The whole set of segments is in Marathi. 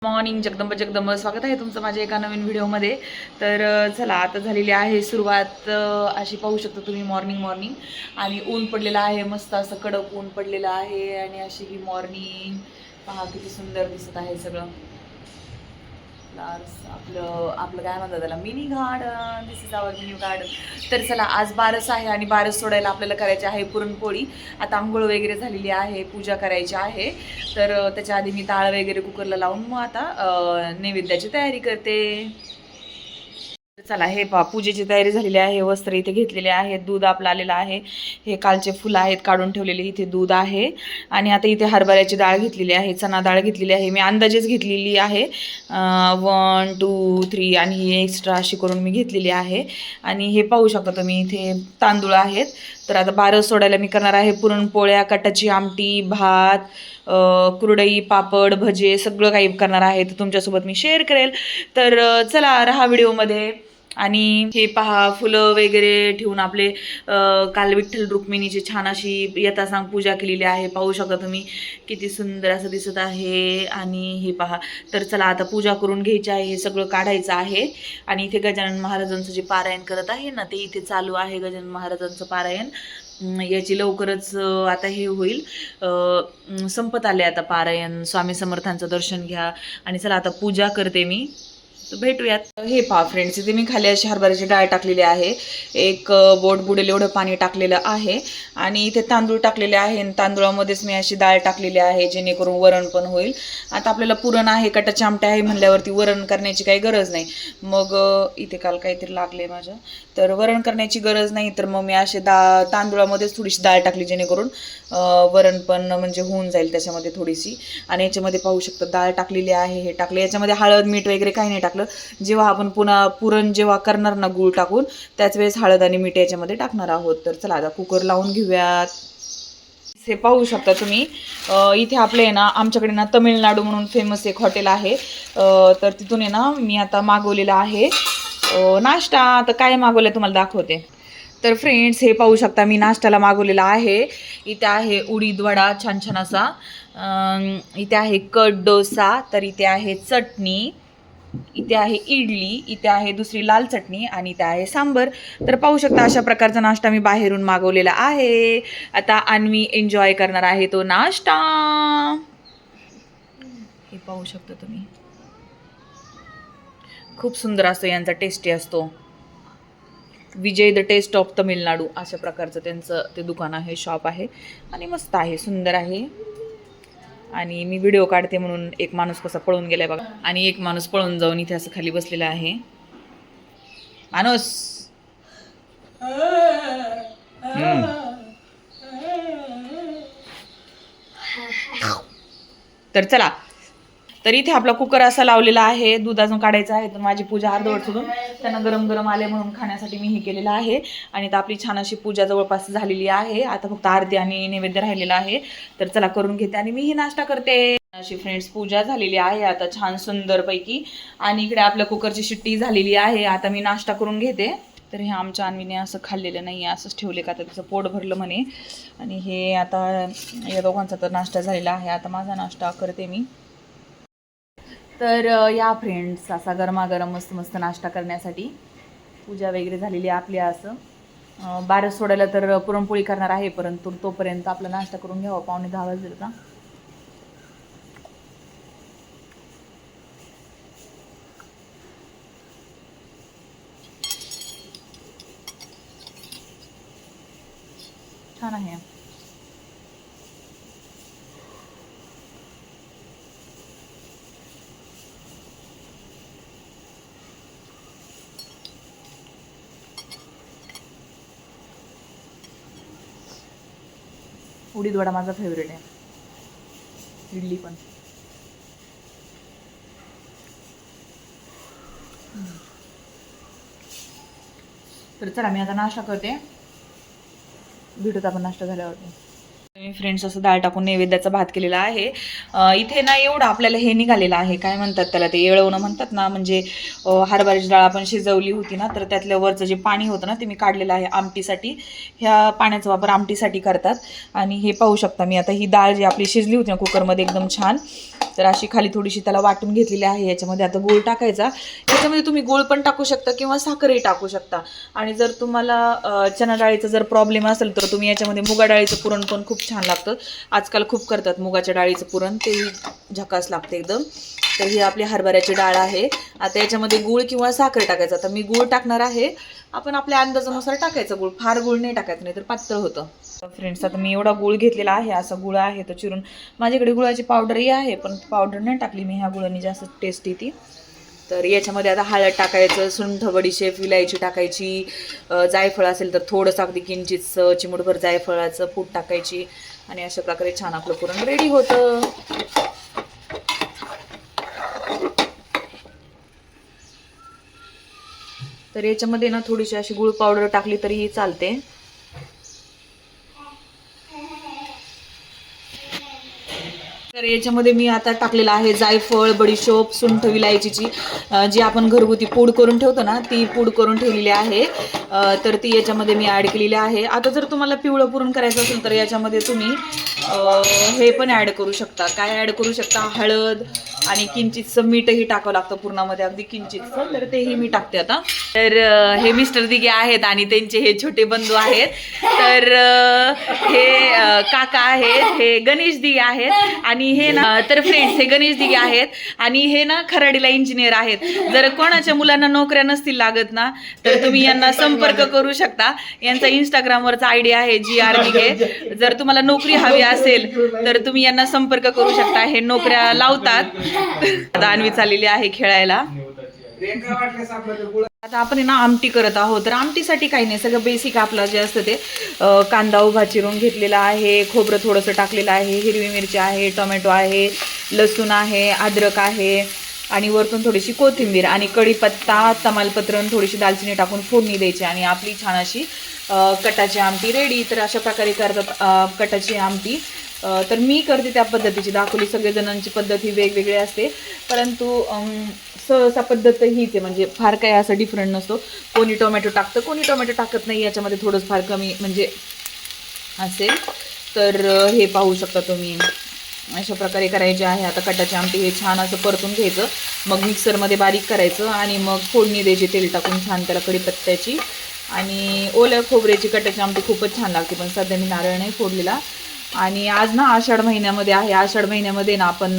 मॉर्निंग जगदंब जगदंब स्वागत आहे तुमचं माझ्या एका नवीन व्हिडिओमध्ये. तर चला आता झालेली आहे सुरुवात. अशी पाहू शकता तुम्ही मॉर्निंग मॉर्निंग आणि ऊन पडलेलं आहे, मस्त असं कडक ऊन पडलेलं आहे. आणि अशी ही मॉर्निंग पहा किती सुंदर दिसत आहे सगळं. आपलं आपलं काय म्हणतात त्याला, mini garden. This is our mini garden. तर चला आज बारस आहे आणि बारस सोडायला आपल्याला करायची आहे पुरणपोळी. आता आंघोळ वगैरे झालेली आहे, पूजा करायची आहे. तर त्याच्या आधी मी डाळ वगैरे कुकरला लावून मग आता नैवेद्याची तयारी करते. चला हे पहा पूजेची तयारी झालेली आहे. वस्त्र इथे घेतलेले आहेत, दूध आपलं आलेलं आहे. हे कालचे फुलं आहेत काढून ठेवलेले, इथे दूध आहे. आणि आता इथे हरभऱ्याची डाळ घेतलेली आहे, चणा डाळ घेतलेली आहे. मी अंदाजेच घेतलेली आहे, 1 2 3 आणि ही एक्स्ट्रा अशी करून मी घेतलेली आहे. आणि हे पाहू शकता तुम्ही इथे तांदूळ आहेत. तर आता बारस सोडायला मी करणार आहे पुरणपोळ्या, कटाची आमटी, भात, कुरडई, पापड, भजे सगळं काही करणार आहे. तर तुमच्यासोबत मी शेअर करेल. तर चला राहा व्हिडिओमध्ये. आणि हे पहा फुलं वगैरे ठेवून आपले काल विठ्ठल रुक्मिणीची छान अशी यथासांग पूजा केलेली आहे. पाहू शकता तुम्ही किती सुंदर असं दिसत आहे. आणि हे पहा, तर चला आता पूजा करून घ्यायची आहे, हे सगळं काढायचं आहे. आणि इथे गजानन महाराजांचं जे पारायण करत आहे ना, ते इथे चालू आहे गजानन महाराजांचं पारायण. याची लवकरच आता हे होईल, संपत आले आता पारायण. स्वामी समर्थांचं दर्शन घ्या आणि चला आता पूजा करते मी. भेटूयात. हे पहा फ्रेंड्स, इथे मी खाली अशी हरभऱ्याची डाळ टाकलेली आहे. एक बोट बुडेल एवढं पाणी टाकलेलं आहे. आणि इथे तांदूळ टाकलेले आहे आणि तांदूळामध्येच मी अशी डाळ टाकलेली आहे, जेणेकरून वरण पण होईल. आता आपल्याला पुरण आहे, कटाची आमटी आहे म्हणल्यावरती वरण करण्याची काही गरज नाही. मग इथे काल काहीतरी लागले माझ्या, तर वरण करण्याची गरज नाही. तर मग मी असे तांदूळामध्येच थोडीशी डाळ टाकली, जेणेकरून वरण पण म्हणजे होऊन जाईल त्याच्यामध्ये थोडीशी. आणि याच्यामध्ये पाहू शकता डाळ टाकलेली आहे, हे टाकले. याच्यामध्ये हळद मीठ वगैरे काही नाही टाकलं. जेव्हा आपण पुन्हा पुरण जेव्हा करणार ना गूळ टाकून, त्याच वेळेस हळद आणि मीठ याच्यामध्ये टाकणार आहोत. तर चला आता कुकर लावून घेऊयात. हे पाहू शकता तुम्ही, इथे आपले आहे ना, आमच्याकडे ना तमिळनाडू म्हणून फेमस एक हॉटेल आहे. तर तिथून आहे ना मी आता मागवलेला आहे नाश्ता. आता काय मागवलं तुम्हाला दाखवते. तर फ्रेंड्स हे पाहू शकता, मी नाश्त्याला मागवलेला आहे. इथे आहे उडीद वडा छान छान असा, इथे आहे कट डोसा, तर इथे आहे चटणी, इथे आहे इडली, इथे आहे दुसरी लाल चटणी आणि इथे आहे सांबर. तर पाहू शकता अशा प्रकारचा नाश्ता मी बाहेरून मागवलेला आहे. आता अन्वी एन्जॉय करणार आहे तो नाश्ता. हे पाहू शकता तुम्ही, खूप सुंदर असतो, यांचा टेस्टी असतो. विजय द टेस्ट ऑफ तमिळनाडू अशा प्रकारचं त्यांचं ते दुकान आहे, शॉप आहे. आणि मस्त आहे, सुंदर आहे. आणि मी व्हिडिओ काढते म्हणून एक माणूस कसा पळून गेलाय बघा. आणि एक माणूस पळून जाऊन इथे असं खाली बसलेला आहे. माणूस तर चला, तर इथे आपला कुकर असा लावलेला आहे, दूध अजून काढायचं आहे. तर माझी पूजा अर्धवट सोडून त्यांना गरम गरम आले म्हणून खाण्यासाठी मी हे केलेलं आहे. आणि आता आपली छान अशी पूजा जवळपास झालेली आहे. आता फक्त आरती आणि नैवेद्य राहिलेला आहे. तर चला करून घेते आणि मीही नाश्ता करते. अशी फ्रेंड्स पूजा झालेली आहे आता छान सुंदरपैकी. आणि इकडे आपल्या कुकरची शिट्टी झालेली आहे. आता मी नाश्ता करून घेते. तर हे आमच्या अन्वीने असं खाल्लेलं नाही, असंच ठेवले का, तर त्याचं पोट भरलं म्हणे. आणि हे आता या दोघांचा तर नाश्ता झालेला आहे. आता माझा नाश्ता करते मी. तर या फ्रेंड्स, असा गरमागरम मस्त मस्त नाश्ता करण्यासाठी. पूजा वगैरे झालेली आहे आपली. असं बारस सोडायला तर पुरणपोळी करणार आहे, परंतु तोपर्यंत आपला नाश्ता करून घ्यावा. 9:45 वाजले का. छान आहे. उडीद वडा माझा फेवरेट आहे, इडली पण. तर चला मी आता नाश्ता करते, भेटूत आपण नाश्ता झाल्यावरती. मी फ्रेंड्स असं डाळ टाकून नैवेद्याचा भात केलेला आहे. इथे ना एवढं आपल्याला हे निघालेलं आहे, काय म्हणतात त्याला, ते येळवणं म्हणतात ना, म्हणजे हरभऱ्याची डाळ आपण शिजवली होती ना, तर त्यातल्या वरचं जे पाणी होतं ना ते मी काढलेलं आहे आमटीसाठी. ह्या पाण्याचा वापर आमटीसाठी करतात. आणि हे पाहू शकता मी आता ही डाळ जी आपली शिजली होती ना कुकरमध्ये एकदम छान, तर अशी खाली थोडीशी त्याला वाटून घेतलेली आहे. याच्यामध्ये आता गूळ टाकायचा. याच्यामध्ये तुम्ही गूळ पण टाकू शकता किंवा साखरही टाकू शकता. आणि जर तुम्हाला चना डाळीचा जर प्रॉब्लेम असेल तर तुम्ही याच्यामध्ये मुगा डाळीचं पुरण पण खूप छान लागतं. आजकाल खूप करतात मुगाच्या डाळीचं पुरण, तेही झकास लागते एकदम. तर ही आपली हरभऱ्याची डाळ आहे. आता याच्यामध्ये गूळ किंवा साखर टाकायचं. आता मी गूळ टाकणार आहे. आपण आपल्या अंदाजानुसार टाकायचं गूळ, फार गूळ नाही टाकायचं, नाही तर पातळ होतं. फ्रेंड्स आता मी एवढा गूळ घेतलेला आहे, असा गुळ आहे तो चिरून. माझ्याकडे गुळाची पावडरही आहे, पण पावडर नाही टाकली मी, ह्या गुळाने जास्त टेस्ट येते. तर याच्यामध्ये आता हळद टाकायचं, सुंठ, बडीशेप, विलायची टाकायची, जायफळ असेल तर थोडंसं अगदी किंचित चिमूटभर जायफळाचं पूड टाकायची. आणि अशा प्रकारे छान आपलं पुरण रेडी होतं. तर याच्यामध्ये ना थोडीशी अशी गुळ पावडर टाकली तरीही चालते. तर याच्यामध्ये मी आता टाकलेलं आहे जायफळ, बडीशोप, सुंठ, विलायचीची जी आपण घरगुती पूड करून ठेवतो ना, ती पूड करून ठेवलेली आहे. तर ती याच्यामध्ये मी ॲड केलेली आहे. आता जर तुम्हाला पिवळं पुरण करायचं असेल तर याच्यामध्ये तुम्ही हे पण ॲड करू शकता. काय ॲड करू शकता, हळद आणि किंचितचं मीठही टाकावं लागतं पुरणामध्ये, अगदी किंचितचं. तर तेही मी टाकते आता. तर हे मिस्टर दिगे आहेत आणि त्यांचे हे छोटे बंधू आहेत. तर हे काका आहेत, हे गणेश दिगे आहेत. आणि हे ना, तर फ्रेंड्स हे गणेश दिगे आहेत आणि हे ना खराडीला इंजिनियर आहेत. जर कोणाच्या मुलांना नोकऱ्या नसतील लागत ना, तर तुम्ही यांना संपर्क करू शकता. यांचा इंस्टाग्रामवरचा आयडी आहे GR दिगे. जर तुम्हाला नोकरी हवी असेल तर तुम्ही यांना संपर्क करू शकता. हे नोकऱ्या लावतात. दानवी चाललेली आहे खेळायला. आता आपण ना आमटी करत आहोत. तर आमटीसाठी काही नाही, सगळं बेसिक आपलं जे असतं ते कांदा उभा चिरून घेतलेला आहे, खोबरं थोडंसं टाकलेलं आहे, हिरवी मिरची आहे, टोमॅटो आहे, लसूण आहे, अद्रक आहे आणि वरतून थोडीशी कोथिंबीर आणि कढीपत्ता, तमालपत्र आणि थोडीशी दालचिनी टाकून फोडणी द्यायची आणि आपली छान अशी कटाची आमटी रेडी. तर अशा प्रकारे करतात कटाची आमटी. तर मी करते त्या पद्धतीची दाखवली. सगळेजणांची पद्धत ही वेगवेगळी असते, परंतु सहसा पद्धत हीच आहे, म्हणजे फार काही असं डिफरंट नसतो. कोणी टोमॅटो टाकतं, कोणी टोमॅटो टाकत नाही. याच्यामध्ये थोडंसं फार कमी म्हणजे असेल तर हे पाहू शकता तुम्ही. अशा प्रकारे करायचे आहे. आता कटाची आमटी हे छान असं परतून घ्यायचं, मग मिक्सरमध्ये बारीक करायचं आणि मग फोडणी द्यायची तेल टाकून छान त्याला, कढीपत्त्याची आणि ओल्या खोबऱ्याची कटाची आमटी खूपच छान लागते. पण सध्या मी नारळ नाही फोडलेला. आणि आज ना आषाढ महिन्यामध्ये आहे. आषाढ महिन्यामध्ये ना आपण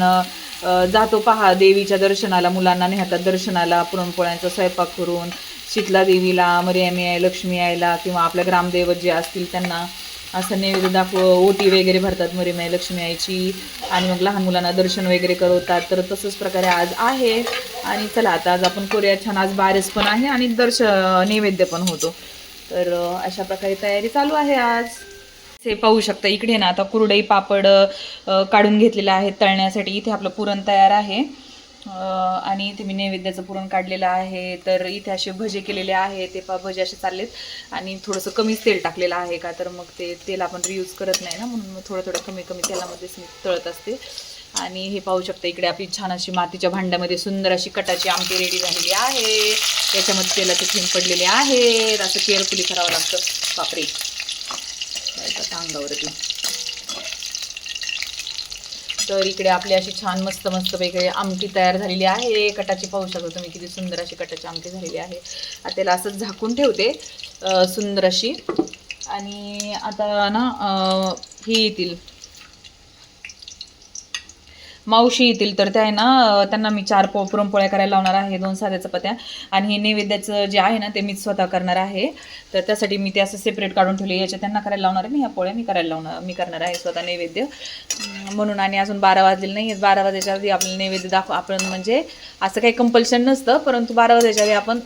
जातो पहा देवीच्या दर्शनाला, मुलांना नेहतात दर्शनाला पुरणपोळ्यांचा स्वयंपाक करून, शीतला देवीला, मर्यामी आहे, लक्ष्मी यायला किंवा आपल्या ग्रामदैवत जे असतील त्यांना असं नैवेद्य ओटी वगैरे भरतात मर्यामी लक्ष्मी यायची आणि मग लहान मुलांना दर्शन वगैरे करवतात. तर तसंच प्रकारे आज आहे. आणि चला आता आज आपण करूया छान. आज बारस पण आहे आणि नैवेद्य पण होतो. तर अशा प्रकारे तयारी चालू आहे आज. हे पाहू शकता इकडे ना आता कुरडई पापड काढून घेतलेले आहेत तळण्यासाठी. इथे आपलं पुरण तयार आहे आणि इथे मी नैवेद्याचं पुरण काढलेलं आहे. तर इथे असे भजे केलेले आहे, ते भजे असे चाललेत आणि थोडंसं कमीच तेल टाकलेलं आहे, का तर मग ते तेल आपण रियूज करत नाही ना, म्हणून मग थोडं कमी तेलामध्येच मी तळत असते. आणि हे पाहू शकता इकडे आपली छान अशी मातीच्या भांड्यामध्ये सुंदर अशी कटाची आमटी रेडी झालेली आहे. याच्यामध्ये तेलाचे थेंब पडलेले आहेत. असं केअरफुली करावं लागतं. बापरे, अंगावरती. तर इकडे आपली अशी छान मस्त पैकी आमटी तयार झालेली आहे. कटाची पाहू शकता तुम्ही किती सुंदर अशी कटाची आमटी झालेली आहे. आता त्याला असंच झाकून ठेवते सुंदर अशी. आणि आता ना ही येतील मावशी येतील, तर त्या आहे ना त्यांना मी 4 पुरणपोळ्या करायला लावणार आहे, 2 साध्या चपात्या आणि हे नैवेद्याचं जे आहे ना ते मी स्वतः करणार आहे. तर त्यासाठी मी ते असं सेपरेट काढून ठेवले. याच्या त्यांना करायला लावणार आहे, ह्या पोळ्या मी करणार आहे स्वतः नैवेद्य म्हणून. आणि अजून 12 वाजलेले नाही आहेत. 12 वाजायच्या आधी आपलं नैवेद्य आपण म्हणजे असं काही कंपल्शन नसतं, परंतु 12 वाजायच्या आधी आपण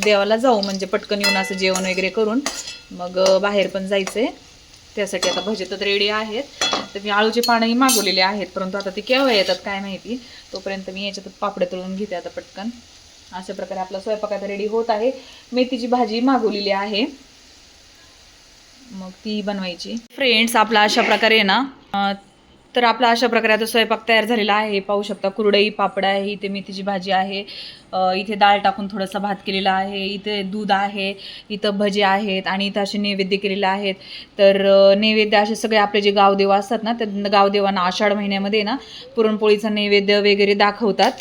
देवाला जाऊ, म्हणजे पटकन येऊन असं जेवण वगैरे करून मग बाहेर पण जायचं आहे. त्यासाठी आता भजे तर रेडी आहेत. तर मी आळूचे पानंही मागवलेले आहेत, परंतु आता ते केव्हा येतात काय माहिती. तोपर्यंत मी याच्यात पापड्या तळून घेते आता पटकन. अशा प्रकारे आपला स्वयंपाक आता रेडी होत आहे. मेथीची भाजी मागवलेली आहे. मग ती बनवायची. फ्रेंड्स, आपला अशा प्रकारे आहे ना, तर आपला अशा प्रकारे आता स्वयंपाक तयार झालेला आहे. पाहू शकता कुरडई, पापड आहे, इथे मेथीची भाजी आहे, इथे डाळ टाकून थोडासा भात केलेला आहे, इथे दूध आहे, इथं भजे आहेत आणि इथं असे नैवेद्य केलेले आहेत. तर नैवेद्य असे सगळे आपले जे गावदेव असतात ना, त्या गावदेवांना आषाढ महिन्यामध्ये ना पुरणपोळीचा नैवेद्य वगैरे दाखवतात.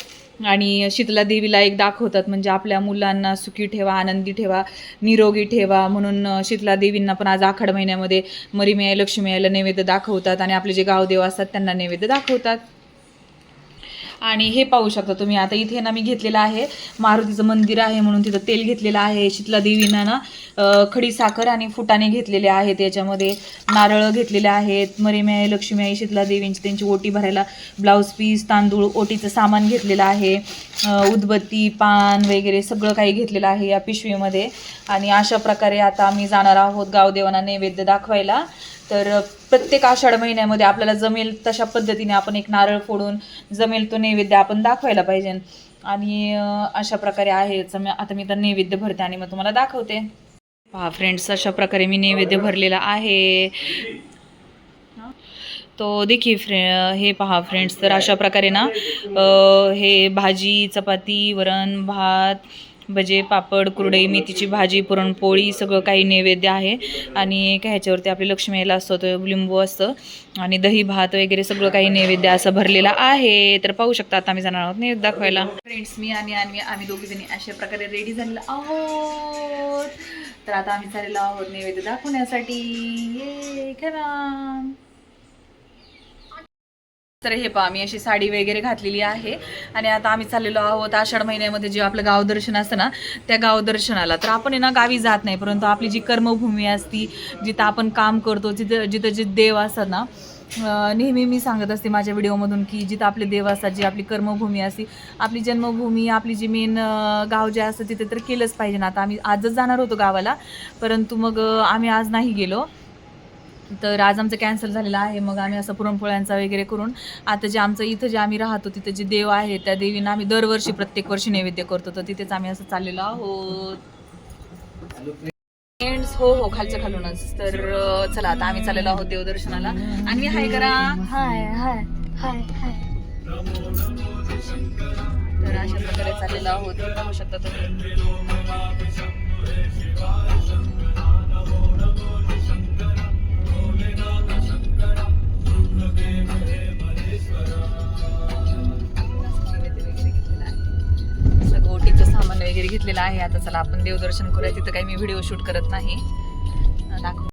आणि शीतला देवीला एक दाखवतात, म्हणजे आपल्या मुलांना सुखी ठेवा, आनंदी ठेवा, निरोगी ठेवा म्हणून शीतला देवींना पण आज आखाड महिन्यामध्ये मरीमाई, लक्ष्मी आईला नैवेद्य दाखवतात आणि आपले जे गावदेव असतात त्यांना नैवेद्य दाखवतात. आणि हे पाहू शकता तुम्ही, आता इथे ना मी घेतलेलं आहे मारुतीचं मंदिर आहे म्हणून तिथं तेल घेतलेलं आहे. शीतला देवींना ना खडी साखर आणि फुटाणे घेतलेले आहेत, याच्यामध्ये नारळ घेतलेले आहेत. मरीमाई, लक्ष्मी आई, शीतला देवींची त्यांची ओटी भरायला ब्लाऊज पीस, तांदूळ, ओटीचं सामान घेतलेलं आहे, उदबत्ती, पान वगैरे सगळं काही घेतलेलं आहे या पिशवीमध्ये. आणि अशा प्रकारे आता आम्ही जाणार आहोत गावदेवांना नैवेद्य दाखवायला. तर प्रत्येक आषाढ महिन्यामध्ये आपल्याला जमेल तशा पद्धतीने आपण एक नारळ फोडून जमेल तो नैवेद्य आपण दाखवायला पाहिजे. आणि अशा प्रकारे आहे. आता मी तर नैवेद्य भरते आणि मग तुम्हाला दाखवते. पहा फ्रेंड्स, अशा प्रकारे मी नैवेद्य भरलेला आहे. तो देखील हे पहा फ्रेंड्स, तर अशा प्रकारे ना हे भाजी, चपाती, वरण, भात, भजे, पापड, कुरडई, मेथीची भाजी, पुरणपोळी सगळं काही नैवेद्य आहे. आणि ह्याच्यावरती आपली लक्ष्मी आईला असतो, तो लिंबू असतं आणि दही भात वगैरे सगळं काही नैवेद्य असं भरलेलं आहे. तर पाहू शकता आता आम्ही जाणार आहोत नैवेद्य दाखवायला. फ्रेंड्स, मी आणि आम्ही दोघीजणी अशा प्रकारे रेडी झालेलो आहोत. तर आता आम्ही चाललेलो आहोत नैवेद्य दाखवण्यासाठी. ये खरा. तर हे पहा, मी अशी साडी वगैरे घातलेली आहे आणि आता आम्ही चाललेलो आहोत आषाढ महिन्यामध्ये जे आपलं गावदर्शन असतं ना, त्या गावदर्शनाला. तर आपण ना गावी जात नाही, परंतु आपली जी कर्मभूमी असती, जिथं आपण काम करतो, जिथं जे देव असतात ना, नेहमी मी सांगत असते माझ्या व्हिडिओमधून की जिथं आपले देव असतात, जी आपली कर्मभूमी असते, आपली जन्मभूमी, आपली जी मेन गाव जे असतं तिथे तर केलंच पाहिजे ना. आता आम्ही आजच जाणार होतो गावाला, परंतु मग आम्ही आज नाही गेलो. तर आज आमचं कॅन्सल झालेलं आहे. मग आम्ही असं पुरणपोळ्यांचा वगैरे करून आता जे आमचं इथं जे आम्ही राहतो तिथे जे देव आहे त्या देवींना आम्ही दरवर्षी प्रत्येक वर्षी नैवेद्य करतो. तर तिथेच आम्ही असं चाललेलो आहोत. फ्रेंड्स, हो खालच्या खालूनच. तर चला आता आम्ही चाललेलो आहोत देवदर्शनाला. आणि हाय करा. हाय हाय हाय हाय. तर अशा प्रकारे चाललेलो आहोत. पाहू शकता तुम्ही. ओटीचं सामान वगैरे घेतलेलं आहे. आता चला आपण देवदर्शन करूया. तिथं काही मी व्हिडिओ शूट करत नाही. दाखव.